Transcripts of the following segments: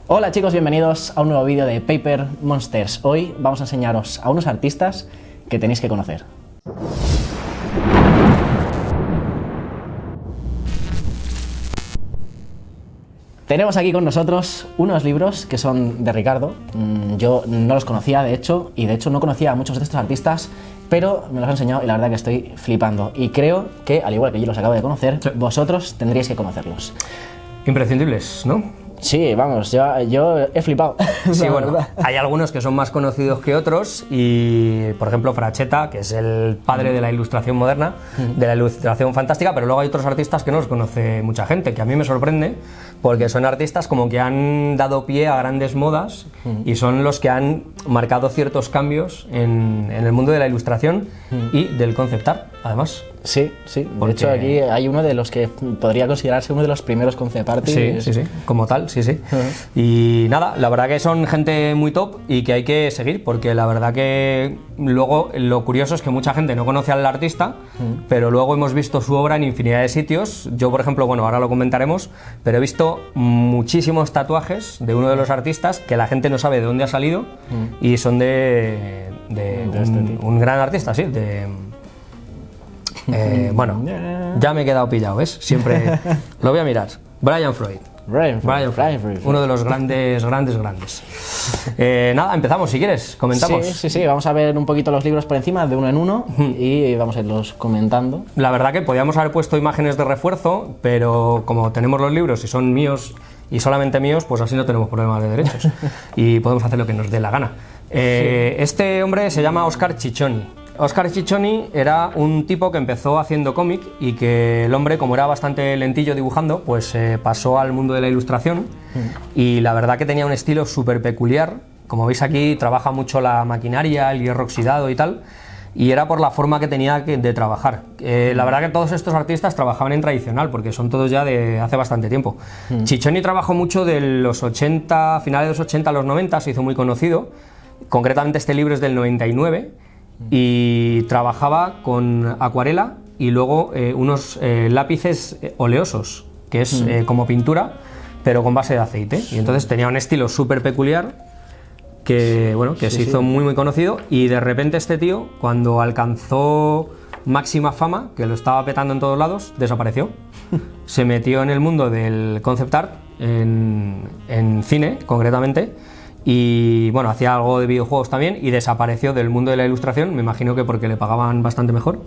Hola chicos, bienvenidos a un nuevo vídeo de Paper Monsters. Hoy vamos a enseñaros a unos artistas que tenéis que conocer. Tenemos aquí con nosotros unos libros que son de Ricardo. Yo no los conocía, de hecho no conocía a muchos de estos artistas, pero me los ha enseñado y la verdad que estoy flipando. Y creo que, al igual que yo los acabo de conocer, vosotros tendríais que conocerlos. Imprescindibles, ¿no? Sí, vamos, yo he flipado. Sí, bueno, hay algunos que son más conocidos que otros y, por ejemplo, Fracheta, que es el padre de la ilustración moderna, de la ilustración fantástica, pero luego hay otros artistas que no los conoce mucha gente, que a mí me sorprende, porque son artistas como que han dado pie a grandes modas y son los que han marcado ciertos cambios en el mundo de la ilustración y del concept art, además. Sí, sí. De hecho, aquí hay uno de los que podría considerarse uno de los primeros concept artists. Sí, como tal, sí. Y nada, la verdad que son gente muy top y que hay que seguir, porque la verdad que luego lo curioso es que mucha gente no conoce al artista, pero luego hemos visto su obra en infinidad de sitios. Yo, por ejemplo, bueno, ahora lo comentaremos, pero he visto muchísimos tatuajes de uno de los artistas que la gente no sabe de dónde ha salido y son de un gran artista, sí, bueno, ya me he quedado pillado, ¿ves? Siempre lo voy a mirar. Brian Freud. Uno de los grandes. Nada, empezamos, si quieres, comentamos. Sí, vamos a ver un poquito los libros por encima, de uno en uno, y vamos a irlos comentando. La verdad que podíamos haber puesto imágenes de refuerzo, pero como tenemos los libros y son míos y solamente míos, pues así no tenemos problemas de derechos y podemos hacer lo que nos dé la gana. Este hombre se llama Oscar Ciccioni. Oscar Ciccioni era un tipo que empezó haciendo cómic y que el hombre, como era bastante lentillo dibujando, pues pasó al mundo de la ilustración y la verdad que tenía un estilo súper peculiar. Como veis aquí, trabaja mucho la maquinaria, el hierro oxidado y tal, y era por la forma que tenía de trabajar. La verdad que todos estos artistas trabajaban en tradicional, porque son todos ya de hace bastante tiempo. Ciccioni trabajó mucho de los 80, finales de los 80 a los 90, se hizo muy conocido. Concretamente este libro es del 99, y trabajaba con acuarela y luego unos lápices oleosos, que es como pintura, pero con base de aceite. Y entonces tenía un estilo súper peculiar que, bueno, que se hizo muy conocido, y de repente este tío, cuando alcanzó máxima fama, que lo estaba petando en todos lados, desapareció. Se metió en el mundo del concept art, en cine concretamente, y bueno, hacía algo de videojuegos también y desapareció del mundo de la ilustración, me imagino que porque le pagaban bastante mejor.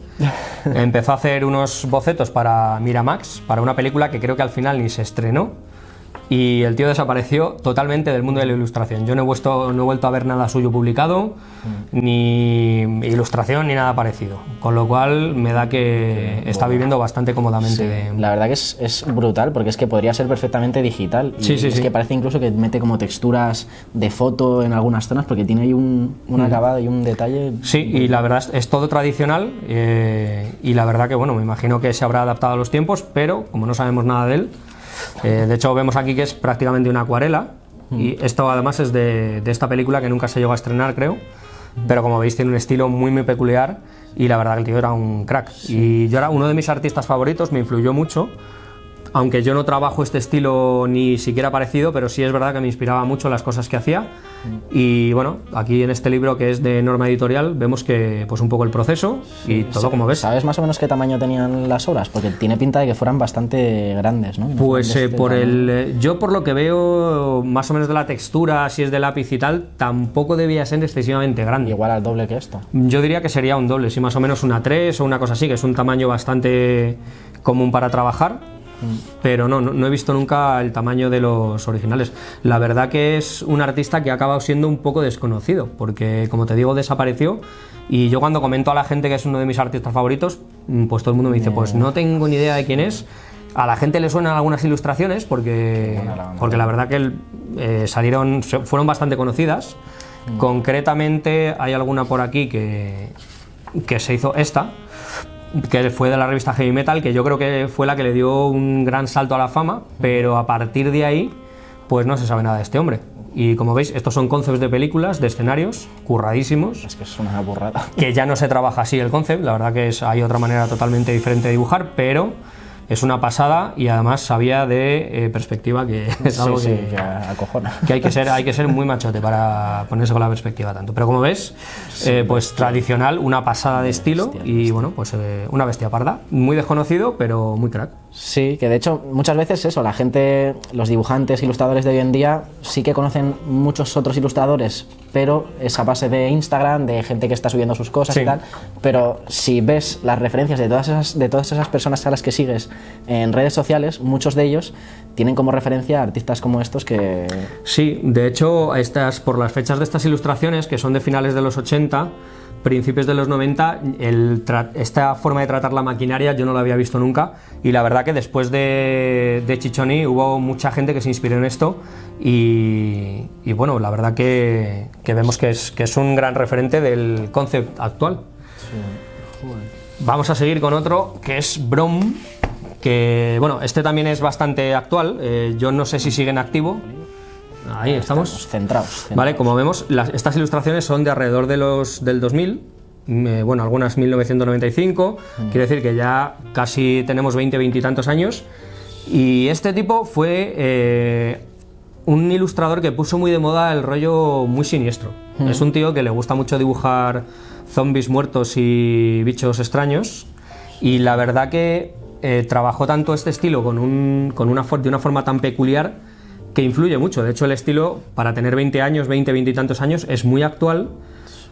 Empezó a hacer unos bocetos para Miramax, para una película que creo que al final ni se estrenó, y el tío desapareció totalmente del mundo de la ilustración. Yo no he vuelto a ver nada suyo publicado, ni ilustración ni nada parecido, con lo cual me da que está viviendo bastante cómodamente. La verdad que es brutal, porque es que podría ser perfectamente digital. Y es que parece incluso que mete como texturas de foto en algunas zonas, porque tiene ahí un acabado y un detalle. Sí, y la verdad es todo tradicional, y la verdad que bueno, me imagino que se habrá adaptado a los tiempos, pero como no sabemos nada de él, de hecho vemos aquí que es prácticamente una acuarela, y esto además es de esta película que nunca se llegó a estrenar, creo, pero como veis tiene un estilo muy peculiar, y la verdad que el tío era un crack. Y yo era uno de mis artistas favoritos, me influyó mucho, aunque yo no trabajo este estilo ni siquiera parecido, pero sí es verdad que me inspiraba mucho las cosas que hacía. Y bueno, aquí en este libro, que es de Norma Editorial, vemos que pues un poco el proceso y todo, como ves. ¿Sabes más o menos qué tamaño tenían las obras? Porque tiene pinta de que fueran bastante grandes, ¿no? Pues yo por lo que veo, más o menos de la textura, si es de lápiz y tal, tampoco debía ser excesivamente grande. Igual al doble que esto. Yo diría que sería un doble, sí, más o menos una 3 o una cosa así, que es un tamaño bastante común para trabajar. Pero no he visto nunca el tamaño de los originales. La verdad que es un artista que ha acabado siendo un poco desconocido, porque como te digo, desapareció, y yo cuando comento a la gente que es uno de mis artistas favoritos, pues todo el mundo me dice, pues no tengo ni idea de quién es. A la gente le suenan algunas ilustraciones porque la verdad que fueron bastante conocidas. Concretamente hay alguna por aquí que se hizo esta, que fue de la revista Heavy Metal, que yo creo que fue la que le dio un gran salto a la fama, pero a partir de ahí pues no se sabe nada de este hombre. Y como veis, estos son concepts de películas, de escenarios, curradísimos. Es que es una burrada. Que ya no se trabaja así el concept, la verdad que hay otra manera totalmente diferente de dibujar, pero es una pasada y además sabía de perspectiva, que es algo que acojona. Que hay que ser muy machote para ponerse con la perspectiva tanto. Pero como ves, pues tradicional, una pasada de estilo y bueno, pues una bestia parda. Muy desconocido, pero muy crack. Sí, que de hecho muchas veces eso, la gente, los dibujantes, ilustradores de hoy en día sí que conocen muchos otros ilustradores, pero es a base de Instagram, de gente que está subiendo sus cosas y tal, pero si ves las referencias de todas esas personas a las que sigues en redes sociales, muchos de ellos tienen como referencia a artistas como estos que... Sí, de hecho, por las fechas de estas ilustraciones, que son de finales de los 80, principios de los 90, esta forma de tratar la maquinaria yo no la había visto nunca, y la verdad que después de Ciccioní hubo mucha gente que se inspiró en esto y bueno, la verdad que vemos que es un gran referente del concept actual. Sí. Vamos a seguir con otro que es Brom, que bueno, este también es bastante actual, yo no sé si sigue en activo. Ahí estamos centrados. Vale, como vemos, estas ilustraciones son de alrededor del 2000, bueno, algunas 1995, quiere decir que ya casi tenemos 20 y tantos años, y este tipo fue un ilustrador que puso muy de moda el rollo muy siniestro. Es un tío que le gusta mucho dibujar zombies muertos y bichos extraños, y la verdad que trabajó tanto este estilo de una forma tan peculiar que influye mucho. De hecho, el estilo, para tener 20 y tantos años, es muy actual.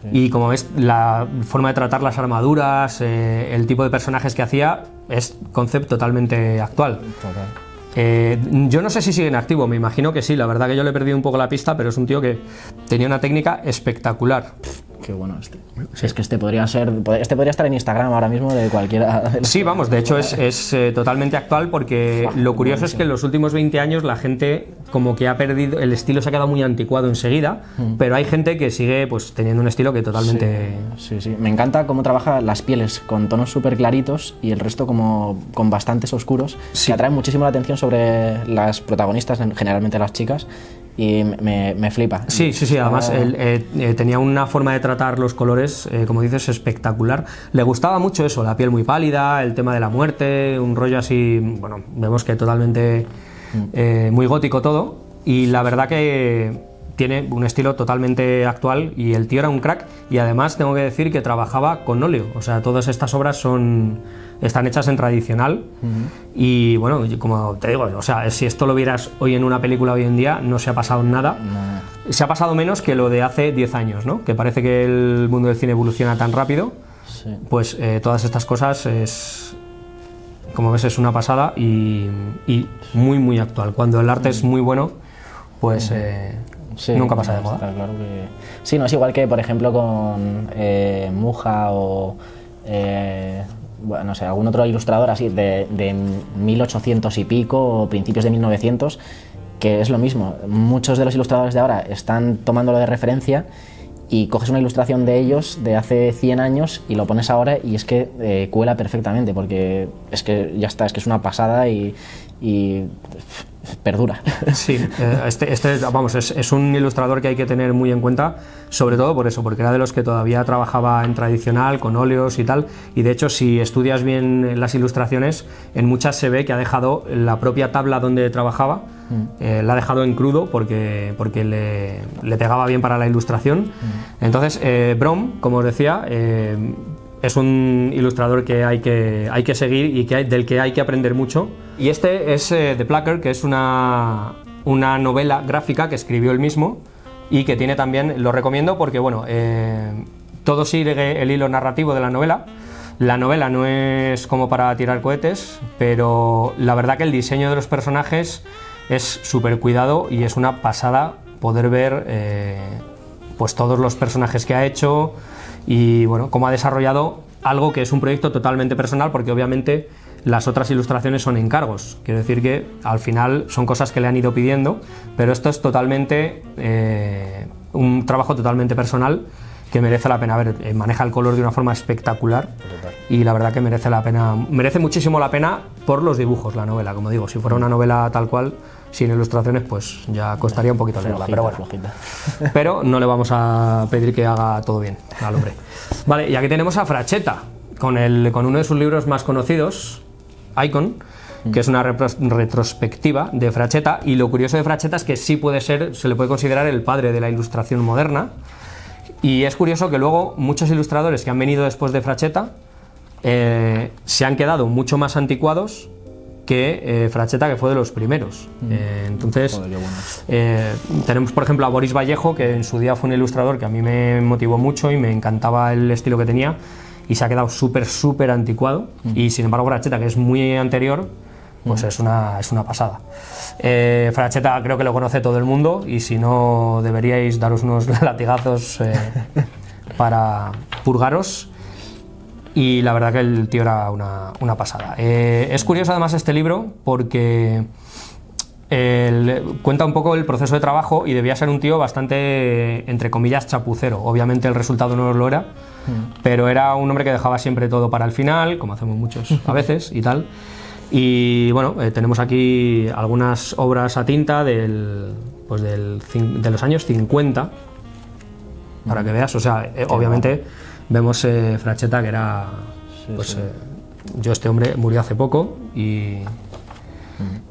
Sí. Y como ves, la forma de tratar las armaduras, el tipo de personajes que hacía, es concepto totalmente actual. Yo no sé si sigue en activo, me imagino que sí, la verdad que yo le he perdido un poco la pista, pero es un tío que tenía una técnica espectacular. Qué bueno este. Sí. Es que este podría estar en Instagram ahora mismo de cualquiera. Sí, vamos, de hecho es totalmente actual, porque lo curioso es que en los últimos 20 años la gente como que ha perdido, el estilo se ha quedado muy anticuado enseguida, pero hay gente que sigue pues teniendo un estilo que totalmente... Sí. Me encanta cómo trabaja las pieles con tonos súper claritos y el resto como con bastantes oscuros, que atraen muchísimo la atención sobre las protagonistas, generalmente las chicas. Y me flipa. Sí, además él tenía una forma de tratar los colores, como dices, espectacular. Le gustaba mucho eso, la piel muy pálida, el tema de la muerte, un rollo así, bueno, vemos que totalmente muy gótico todo, y la verdad que tiene un estilo totalmente actual, y el tío era un crack, y además tengo que decir que trabajaba con óleo, o sea, todas estas obras están hechas en tradicional, y bueno, como te digo, o sea, si esto lo vieras hoy en una película hoy en día, no se ha pasado nada. No. Se ha pasado menos que lo de hace 10 años, ¿no? Que parece que el mundo del cine evoluciona tan rápido, pues todas estas cosas como ves, es una pasada y muy, muy actual. Cuando el arte es muy bueno, pues nunca pasa de moda. Está claro que... Sí, no es igual que, por ejemplo, con Muja o... bueno, no sé, algún otro ilustrador así de 1800 y pico o principios de 1900, que es lo mismo. Muchos de los ilustradores de ahora están tomándolo de referencia y coges una ilustración de ellos de hace 100 años y lo pones ahora y es que cuela perfectamente, porque es que ya está, es que es una pasada y perdura. Sí, vamos, es un ilustrador que hay que tener muy en cuenta, sobre todo por eso, porque era de los que todavía trabajaba en tradicional, con óleos y tal, y de hecho si estudias bien las ilustraciones, en muchas se ve que ha dejado la propia tabla donde trabajaba, la ha dejado en crudo porque le pegaba bien para la ilustración. Entonces, Brom, como os decía, es un ilustrador que hay que seguir y del que hay que aprender mucho. Y este es The Plucker, que es una novela gráfica que escribió él mismo y que tiene también, lo recomiendo porque bueno, todo sigue el hilo narrativo de la novela. La novela no es como para tirar cohetes, pero la verdad que el diseño de los personajes es súper cuidado y es una pasada poder ver pues todos los personajes que ha hecho y bueno, cómo ha desarrollado algo que es un proyecto totalmente personal, porque obviamente las otras ilustraciones son encargos, quiero decir que al final son cosas que le han ido pidiendo, pero esto es totalmente un trabajo totalmente personal que merece la pena ver. Maneja el color de una forma espectacular y la verdad que merece muchísimo la pena por los dibujos, la novela, como digo. Si fuera una novela tal cual, sin ilustraciones, pues ya costaría un poquito leerla, pero bueno. Pero no le vamos a pedir que haga todo bien al hombre. Vale, y aquí tenemos a Frachetta, con uno de sus libros más conocidos, Icon, que es una retrospectiva de Frachetta, y lo curioso de Frachetta es que sí puede ser, se le puede considerar el padre de la ilustración moderna, y es curioso que luego muchos ilustradores que han venido después de Frachetta se han quedado mucho más anticuados que Frachetta, que fue de los primeros. Entonces, Joder, qué bueno. tenemos por ejemplo a Boris Vallejo, que en su día fue un ilustrador que a mí me motivó mucho y me encantaba el estilo que tenía, y se ha quedado súper anticuado, y sin embargo Frachetta, que es muy anterior, pues es una pasada. Frachetta creo que lo conoce todo el mundo, y si no, deberíais daros unos latigazos para purgaros. Y la verdad que el tío era una pasada. Es curioso además este libro porque cuenta un poco el proceso de trabajo, y debía ser un tío bastante, entre comillas, chapucero. Obviamente el resultado no lo era, pero era un hombre que dejaba siempre todo para el final, como hacemos muchos a veces y tal. Y bueno, tenemos aquí algunas obras a tinta de los años 50, para que veas. O sea, obviamente vemos Frachetta, que era, yo, este hombre murió hace poco, y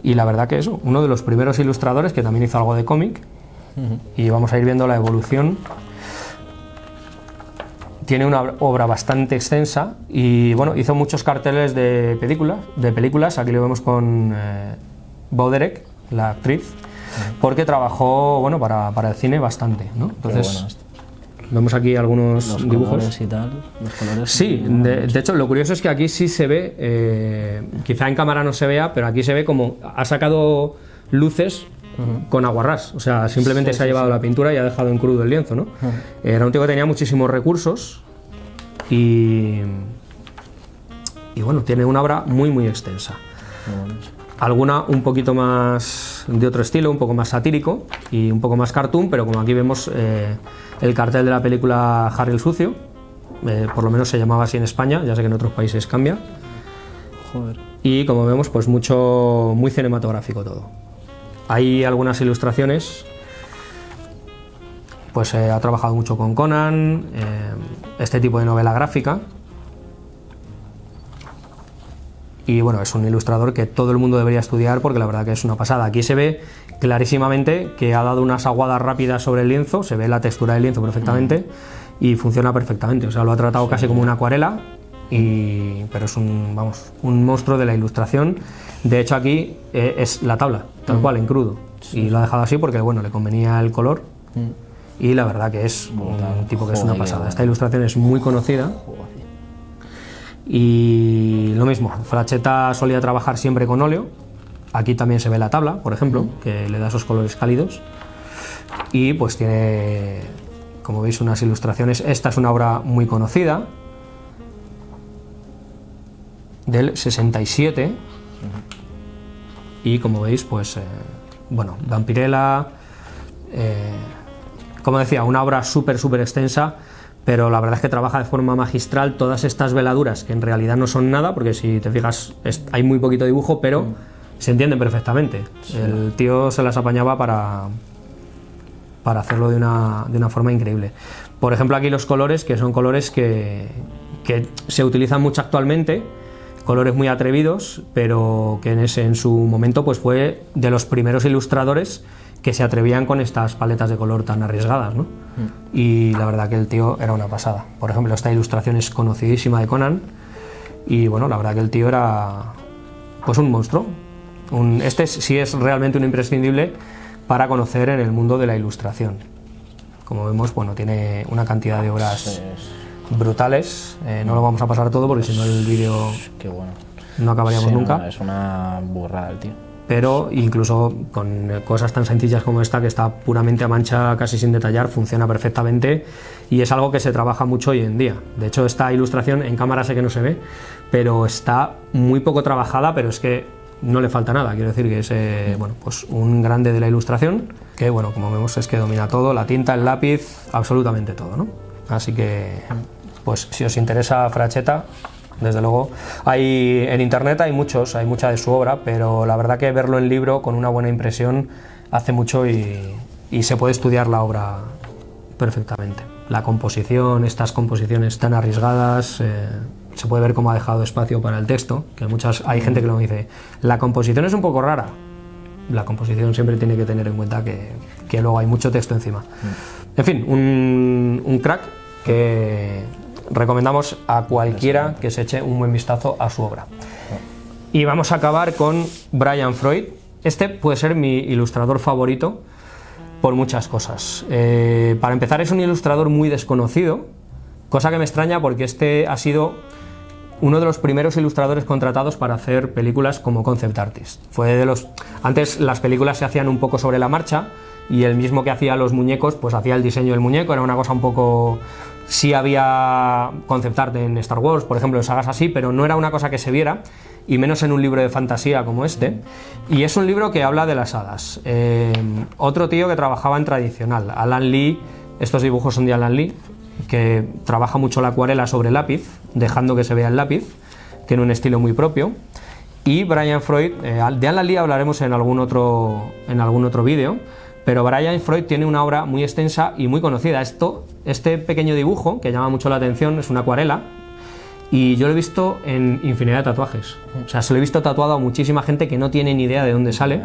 la verdad que es uno de los primeros ilustradores que también hizo algo de cómic, y vamos a ir viendo la evolución. Tiene una obra bastante extensa, y bueno, hizo muchos carteles de películas. Aquí lo vemos con Boderek, la actriz, porque trabajó, bueno, para el cine bastante, ¿no? Entonces, vemos aquí algunos los dibujos. Colores y tal, los colores. Sí, de hecho lo curioso es que aquí sí se ve, quizá en cámara no se vea, pero aquí se ve como ha sacado luces con aguarrás, o sea, simplemente se ha llevado la pintura y ha dejado en crudo el lienzo, ¿no? Era un tío que tenía muchísimos recursos, y bueno, tiene una obra muy extensa. Alguna un poquito más de otro estilo, un poco más satírico y un poco más cartoon, pero como aquí vemos el cartel de la película Harry el Sucio, por lo menos se llamaba así en España, ya sé que en otros países cambia. Joder. Y como vemos, pues muy cinematográfico todo. Hay algunas ilustraciones, pues ha trabajado mucho con Conan, este tipo de novela gráfica. Y bueno, es un ilustrador que todo el mundo debería estudiar, porque la verdad que es una pasada. Aquí se ve clarísimamente que ha dado unas aguadas rápidas sobre el lienzo, se ve la textura del lienzo perfectamente, y funciona perfectamente. O sea, lo ha tratado casi como una acuarela, pero es un monstruo de la ilustración. De hecho, aquí es la tabla, tal cual, en crudo. Y lo ha dejado así porque, bueno, le convenía el color. Y la verdad que es un tipo que es una pasada. Esta ilustración es muy conocida. Y lo mismo, Frachetta solía trabajar siempre con óleo. Aquí también se ve la tabla, por ejemplo, que le da esos colores cálidos. Y pues tiene, como veis, unas ilustraciones. Esta es una obra muy conocida, del 67. Y como veis, pues, bueno, Vampirella, como decía, una obra súper extensa, pero la verdad es que trabaja de forma magistral todas estas veladuras, que en realidad no son nada, porque si te fijas hay muy poquito dibujo, pero se entienden perfectamente. Sí. El tío se las apañaba para hacerlo de una forma increíble. Por ejemplo, aquí los colores, que son colores que se utilizan mucho actualmente, colores muy atrevidos, pero que en su momento pues fue de los primeros ilustradores que se atrevían con estas paletas de color tan arriesgadas, ¿no? Y la verdad que el tío era una pasada. Por ejemplo, esta ilustración es conocidísima de Conan, y bueno, la verdad que el tío era pues un monstruo. Este sí es realmente un imprescindible para conocer en el mundo de la ilustración. Como vemos, bueno, tiene una cantidad de obras brutales. No lo vamos a pasar todo porque si no el vídeo no acabaríamos nunca. No, es una burrada el tío. Pero incluso con cosas tan sencillas como esta, que está puramente a mancha, casi sin detallar, funciona perfectamente, y es algo que se trabaja mucho hoy en día. De hecho, esta ilustración en cámara sé que no se ve, pero está muy poco trabajada, pero es que no le falta nada. Quiero decir que es bueno, pues un grande de la ilustración, que bueno, como vemos es que domina todo, la tinta, el lápiz, absolutamente todo, ¿no? Así que, pues si os interesa Frachetta, desde luego, en internet hay mucha de su obra, pero la verdad que verlo en libro con una buena impresión hace mucho, y se puede estudiar la obra perfectamente. La composición, estas composiciones tan arriesgadas, se puede ver cómo ha dejado espacio para el texto, que hay gente que lo dice, la composición es un poco rara. La composición siempre tiene que tener en cuenta que luego hay mucho texto encima. En fin, un crack que recomendamos a cualquiera que se eche un buen vistazo a su obra. Y vamos a acabar con Brian Freud. Este puede ser mi ilustrador favorito por muchas cosas. Para empezar, es un ilustrador muy desconocido, cosa que me extraña porque este ha sido uno de los primeros ilustradores contratados para hacer películas como concept artist. Antes las películas se hacían un poco sobre la marcha y el mismo que hacía los muñecos, pues hacía el diseño del muñeco, era una cosa un poco... Sí había concept art en Star Wars, por ejemplo, en sagas así, pero no era una cosa que se viera, y menos en un libro de fantasía como este. Y es un libro que habla de las hadas. Otro tío que trabajaba en tradicional, Alan Lee, estos dibujos son de Alan Lee, que trabaja mucho la acuarela sobre lápiz, dejando que se vea el lápiz, tiene un estilo muy propio. Y Brian Freud, de Alan Lee hablaremos en algún otro vídeo, pero Brian Freud tiene una obra muy extensa y muy conocida. Este pequeño dibujo, que llama mucho la atención, es una acuarela, y yo lo he visto en infinidad de tatuajes. O sea, se lo he visto tatuado a muchísima gente que no tiene ni idea de dónde sale,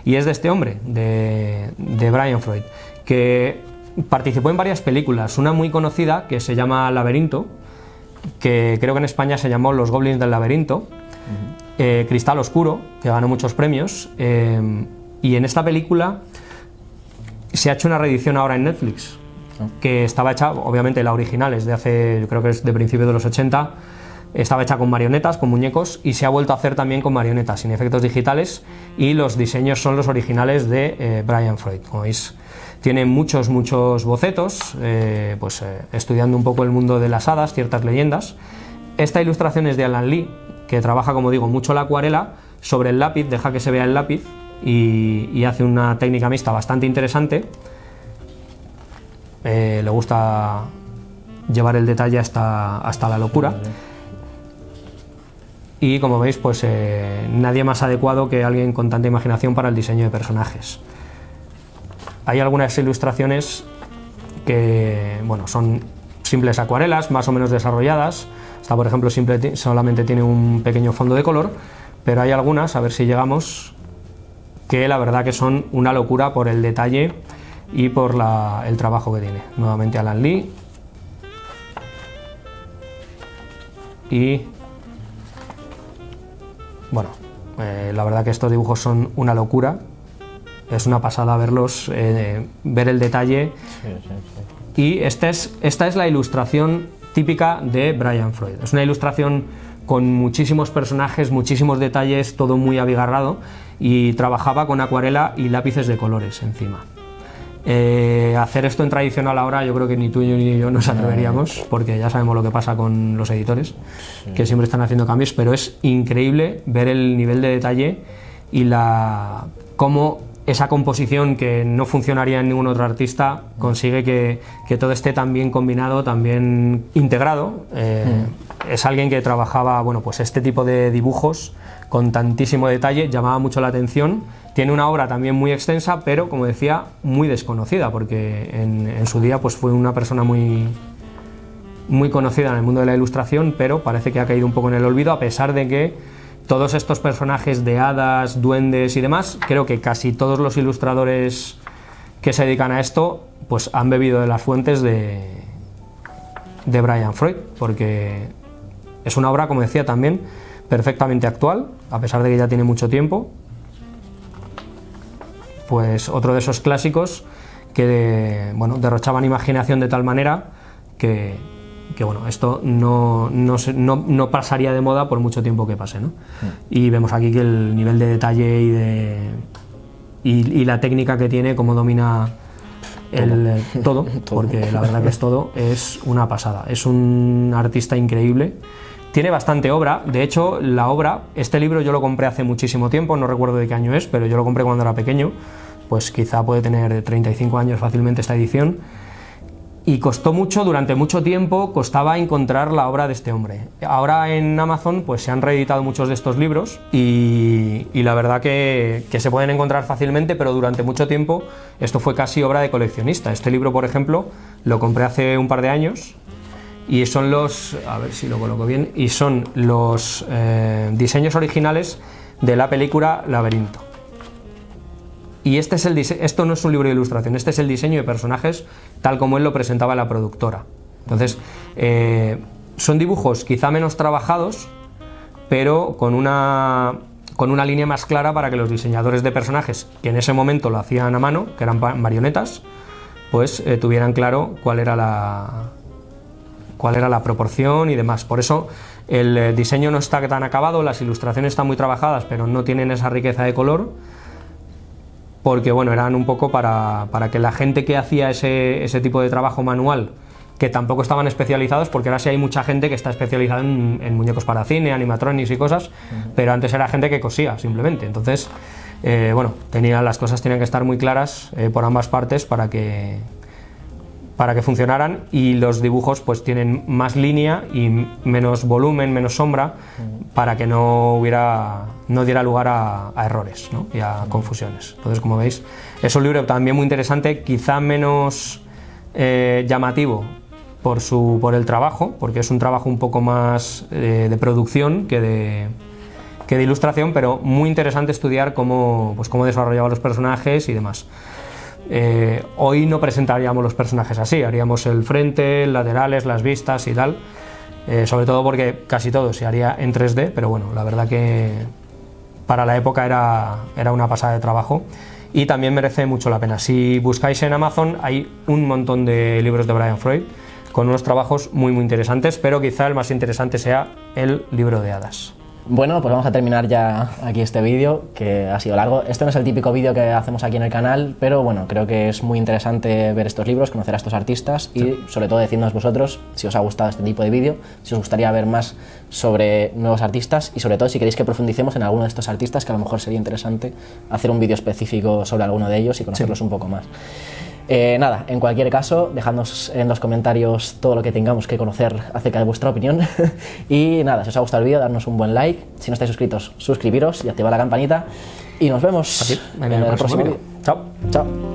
y es de este hombre, de Brian Freud, que participó en varias películas, una muy conocida que se llama Laberinto, que creo que en España se llamó Los Goblins del Laberinto, Cristal Oscuro, que ganó muchos premios, y en esta película se ha hecho una reedición ahora en Netflix, que estaba hecha, obviamente la original es de hace, yo creo que es de principios de los 80, estaba hecha con marionetas, con muñecos, y se ha vuelto a hacer también con marionetas, sin efectos digitales, y los diseños son los originales de Brian Freud. Como veis, tiene muchos bocetos, estudiando un poco el mundo de las hadas, ciertas leyendas. Esta ilustración es de Alan Lee, que trabaja, como digo, mucho la acuarela sobre el lápiz, deja que se vea el lápiz, y hace una técnica mixta bastante interesante. Le gusta llevar el detalle hasta la locura. Y como veis, pues nadie más adecuado que alguien con tanta imaginación para el diseño de personajes. Hay algunas ilustraciones que, bueno, son simples acuarelas, más o menos desarrolladas. Esta, por ejemplo, solamente tiene un pequeño fondo de color, pero hay algunas, a ver si llegamos, que la verdad que son una locura por el detalle y por el trabajo que tiene. Nuevamente Alan Lee. Y bueno, la verdad que estos dibujos son una locura. Es una pasada verlos, ver el detalle. Sí. Y esta es la ilustración típica de Brian Freud. Es una ilustración con muchísimos personajes, muchísimos detalles, todo muy abigarrado, y trabajaba con acuarela y lápices de colores encima. Hacer esto en tradicional ahora, yo creo que ni tú ni yo nos atreveríamos, porque ya sabemos lo que pasa con los editores, que siempre están haciendo cambios, pero es increíble ver el nivel de detalle y cómo esa composición que no funcionaría en ningún otro artista consigue que todo esté tan bien combinado, tan bien integrado. Es alguien que trabajaba, bueno, pues este tipo de dibujos con tantísimo detalle, llamaba mucho la atención. Tiene una obra también muy extensa, pero como decía, muy desconocida, porque en su día pues fue una persona muy conocida en el mundo de la ilustración, pero parece que ha caído un poco en el olvido, a pesar de que todos estos personajes de hadas, duendes y demás, creo que casi todos los ilustradores que se dedican a esto pues han bebido de las fuentes de Brian Freud, porque es una obra, como decía, también perfectamente actual, a pesar de que ya tiene mucho tiempo. Pues otro de esos clásicos que bueno, derrochaban imaginación de tal manera que bueno, esto no pasaría de moda por mucho tiempo que pase, ¿no? Y vemos aquí que el nivel de detalle y la técnica que tiene, cómo domina todo, porque la verdad que es una pasada. Es un artista increíble. Tiene bastante obra, de hecho este libro yo lo compré hace muchísimo tiempo, no recuerdo de qué año es, pero yo lo compré cuando era pequeño, pues quizá puede tener 35 años fácilmente esta edición, y costó mucho, durante mucho tiempo costaba encontrar la obra de este hombre. Ahora en Amazon pues se han reeditado muchos de estos libros y la verdad que se pueden encontrar fácilmente, pero durante mucho tiempo esto fue casi obra de coleccionista. Este libro, por ejemplo, lo compré hace un par de años y son los, a ver si lo coloco bien, y son los diseños originales de la película Laberinto. Y este es esto no es un libro de ilustración, este es el diseño de personajes tal como él lo presentaba en la productora. Entonces, son dibujos quizá menos trabajados, pero con una línea más clara para que los diseñadores de personajes, que en ese momento lo hacían a mano, que eran marionetas, pues tuvieran claro cuál era la proporción y demás. Por eso el diseño no está tan acabado, las ilustraciones están muy trabajadas, pero no tienen esa riqueza de color, porque bueno, eran un poco para que la gente que hacía ese tipo de trabajo manual, que tampoco estaban especializados, porque ahora sí hay mucha gente que está especializada en muñecos para cine, animatronics y cosas, pero antes era gente que cosía simplemente. Entonces, bueno, las cosas tenían que estar muy claras por ambas partes para que funcionaran, y los dibujos pues tienen más línea y menos volumen, menos sombra, para que no diera lugar a errores, ¿no? Y a confusiones. Entonces, como veis, es un libro también muy interesante, quizá menos llamativo por el trabajo, porque es un trabajo un poco más de producción que de ilustración, pero muy interesante estudiar cómo desarrollaba los personajes y demás. Hoy no presentaríamos los personajes así, haríamos el frente, laterales, las vistas y tal, sobre todo porque casi todo se haría en 3D, pero bueno, la verdad que para la época era una pasada de trabajo y también merece mucho la pena. Si buscáis en Amazon hay un montón de libros de Brian Freud con unos trabajos muy muy interesantes, pero quizá el más interesante sea el libro de hadas. Bueno, pues vamos a terminar ya aquí este vídeo, que ha sido largo. Este no es el típico vídeo que hacemos aquí en el canal, pero bueno, creo que es muy interesante ver estos libros, conocer a estos artistas y sobre todo decirnos vosotros si os ha gustado este tipo de vídeo, si os gustaría ver más sobre nuevos artistas y sobre todo si queréis que profundicemos en alguno de estos artistas, que a lo mejor sería interesante hacer un vídeo específico sobre alguno de ellos y conocerlos un poco más. Nada, en cualquier caso, dejadnos en los comentarios todo lo que tengamos que conocer acerca de vuestra opinión. Y nada, si os ha gustado el vídeo, darnos un buen like. Si no estáis suscritos, suscribiros y activad la campanita. Y nos vemos en el próximo vídeo. Chao. Chao.